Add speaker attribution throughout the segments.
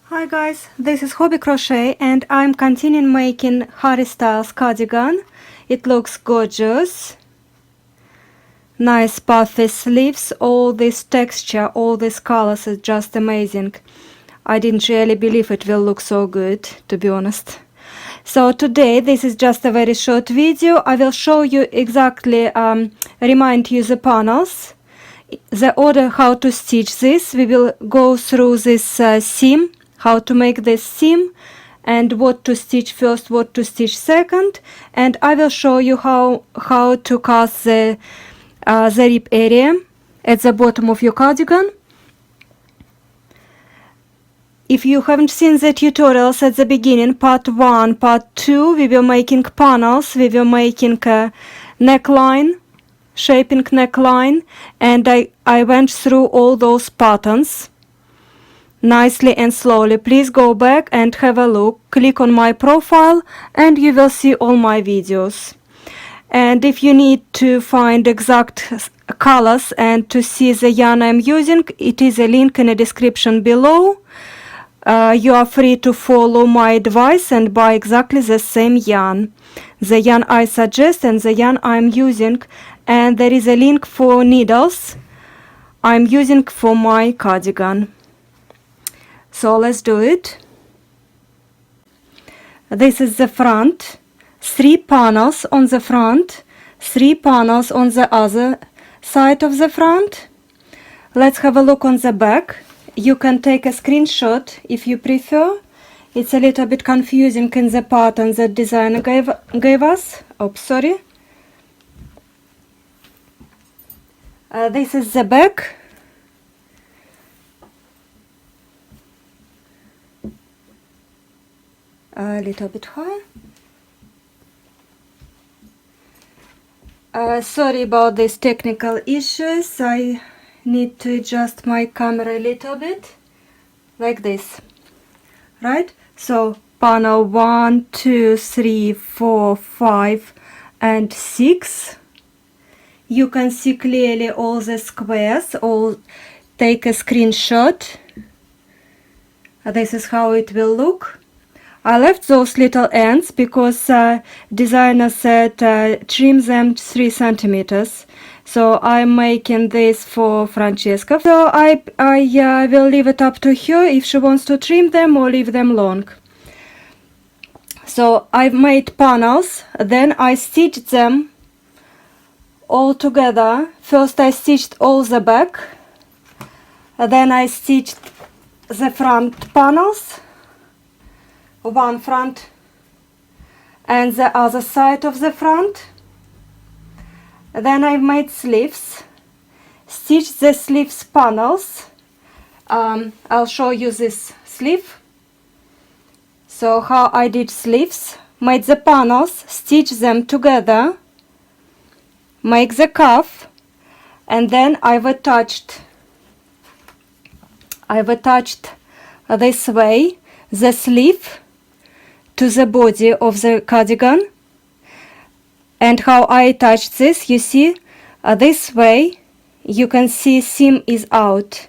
Speaker 1: Hi guys, this is Hobby Crochet and I'm continuing making Harry Styles cardigan. It looks gorgeous. Nice puffy sleeves, all this texture, all these colors is just amazing. I didn't really believe it will look so good, to be honest. So today, this is just a very short video. I will show you exactly, remind you the panels, the order how to stitch this. We will go through this seam, how to make this seam, and what to stitch first, what to stitch second, and I will show you how to cast the rib area at the bottom of your cardigan. If you haven't seen the tutorials at the beginning, part 1, part 2, we were making panels, we were making a neckline, shaping neckline, and I went through all those patterns nicely and slowly. Please go back and have a look. Click on my profile and you will see all my videos. And if you need to find exact colors and to see the yarn I'm using, it is a link in the description below. You are free to follow my advice and buy exactly the same yarn. The yarn I suggest and the yarn I'm using. And there is a link for needles I'm using for my cardigan. So let's do it. This is the front. 3 panels on the front, 3 panels on the other side of the front. Let's have a look on the back. You can take a screenshot if you prefer. It's a little bit confusing in the pattern that designer gave us. Oops, sorry. This is the back. A little bit higher. Sorry about these technical issues. I need to adjust my camera a little bit, like this, right? So panel 1, 2, 3, 4, 5 and 6. You can see clearly all the squares. All take a screenshot. This is how it will look. I left those little ends because designer said trim them 3 centimeters. So I'm making this for Francesca. So I will leave it up to her if she wants to trim them or leave them long. So I've made panels, then I stitched them all together. First I stitched all the back, then I stitched the front panels, one front and the other side of the front. Then I made sleeves, stitched the sleeves panels. I'll show you this sleeve. So how I did sleeves: made the panels, stitch them together, make the cuff, and then I've attached this way the sleeve to the body of the cardigan. And how I attached this, you see, this way you can see seam is out.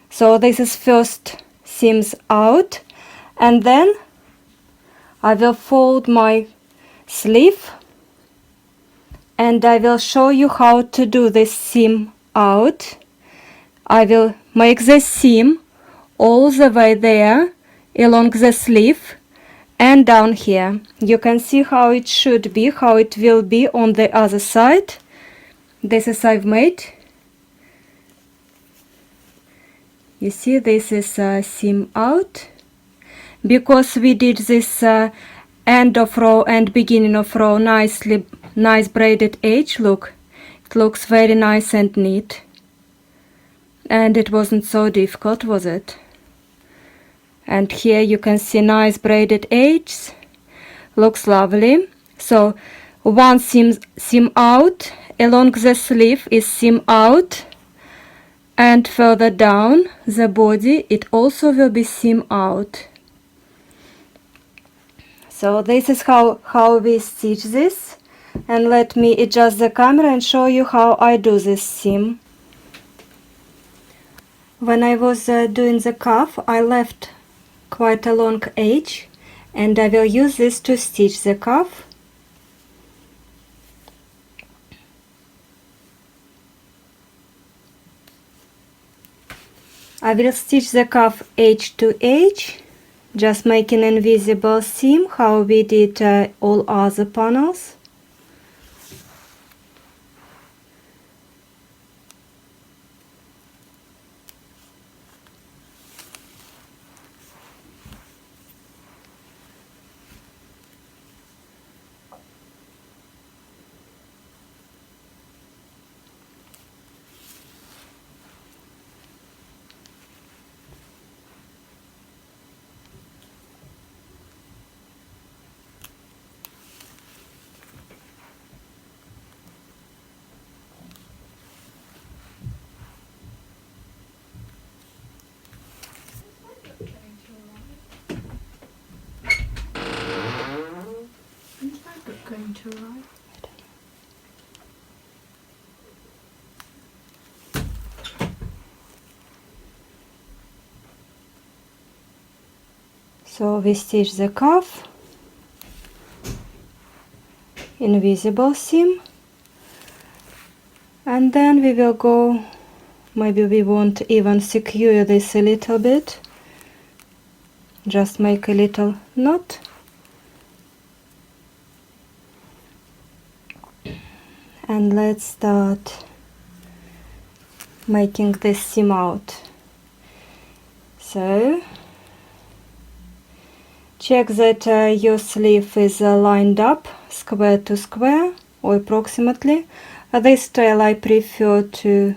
Speaker 1: So this is first seams out, and then I will fold my sleeve and I will show you how to do this seam out. I will make the seam all the way there along the sleeve and down here. You can see how it should be, how it will be on the other side. This is I've made. You see, this is seam out. Because we did this end of row and beginning of row nice braided edge, look, it looks very nice and neat. And it wasn't so difficult, was it? And here you can see nice braided edges, looks lovely. So one seam out, along the sleeve is seam out, and further down the body it also will be seam out. So this is how we stitch this, and let me adjust the camera and show you how I do this seam. When I was doing the cuff, I left quite a long edge, and I will use this to stitch the cuff. I will stitch the cuff edge to edge, just making an invisible seam, how we did all other panels.
Speaker 2: Going to arrive.
Speaker 1: So we stitch the cuff, invisible seam, and then we will go, maybe we want even secure this a little bit, just make a little knot. And let's start making this seam out. So check that your sleeve is lined up square to square or approximately. This tail I prefer to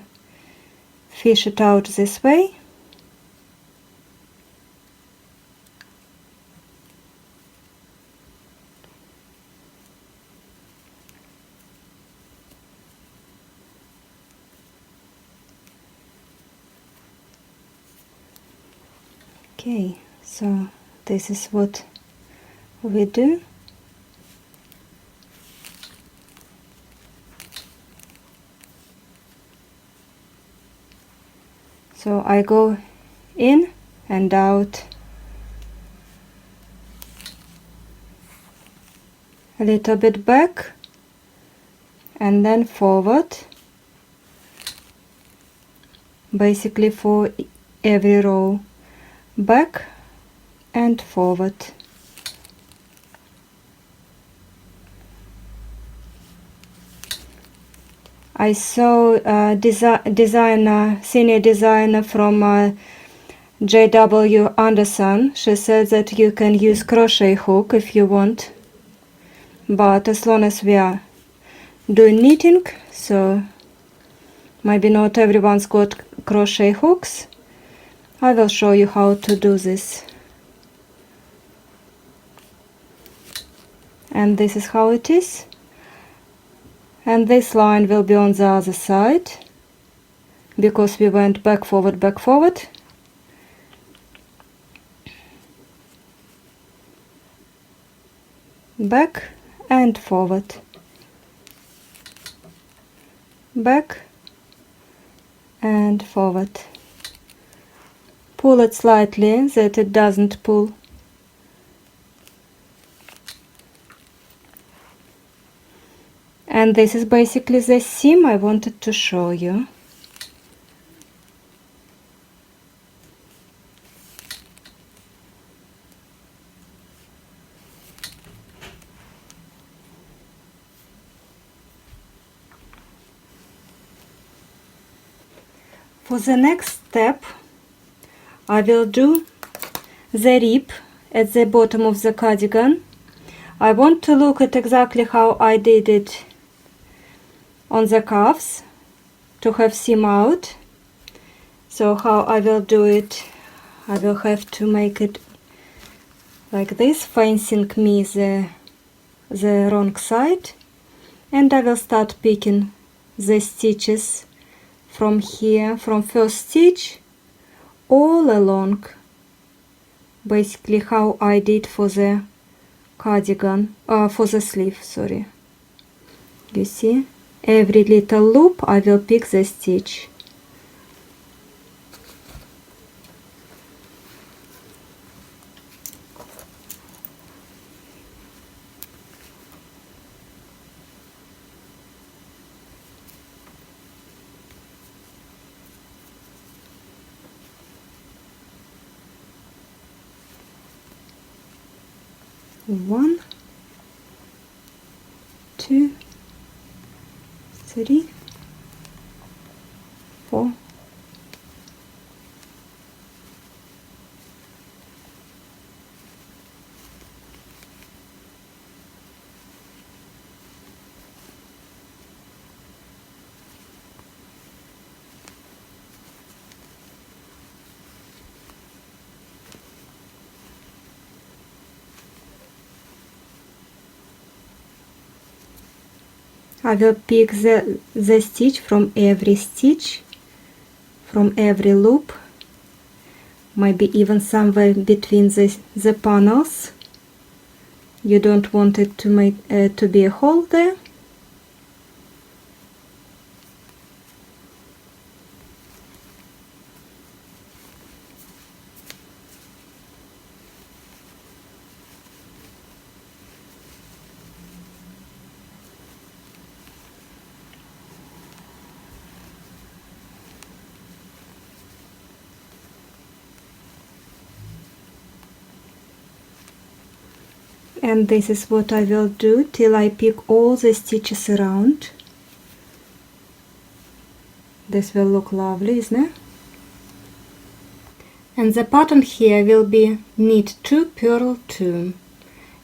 Speaker 1: fish it out this way. Okay, so this is what we do. So I go in and out a little bit back and then forward, basically for every row, back and forward. I saw senior designer from J.W. Anderson. She said that you can use crochet hook if you want, but as long as we are doing knitting, so maybe not everyone's got crochet hooks, I will show you how to do this. And this is how it is. And this line will be on the other side, because we went back, forward, back and forward, back and forward. Pull it slightly that it doesn't pull. And this is basically the seam I wanted to show you. For the next step, I will do the rib at the bottom of the cardigan. I want to look at exactly how I did it on the cuffs to have seam out. So how I will do it, I will have to make it like this, facing me the wrong side, and I will start picking the stitches from here, from first stitch all along, basically how I did for the cardigan, for the sleeve, sorry. You see, every little loop I will pick the stitch. 1, 2, 3, 4, 5. I will pick the stitch from every stitch, from every loop, maybe even somewhere between the panels. You don't want it to make to be a hole there. And this is what I will do till I pick all the stitches around. This will look lovely, isn't it? And the pattern here will be knit 2, purl 2.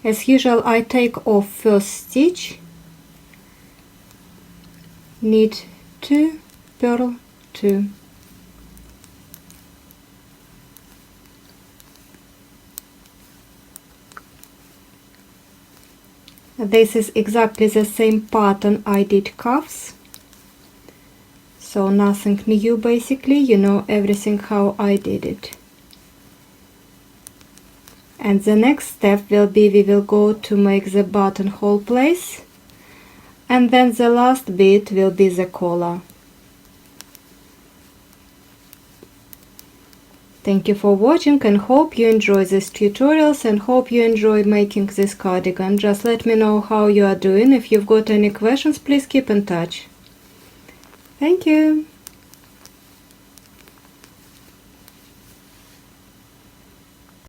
Speaker 1: As usual, I take off first stitch, knit 2, purl 2. This is exactly the same pattern I did cuffs, so nothing new basically, you know everything how I did it. And the next step will be we will go to make the buttonhole place, and then the last bit will be the collar. Thank you for watching and hope you enjoy these tutorials and hope you enjoy making this cardigan. Just let me know how you are doing. If you've got any questions, please keep in touch. Thank you.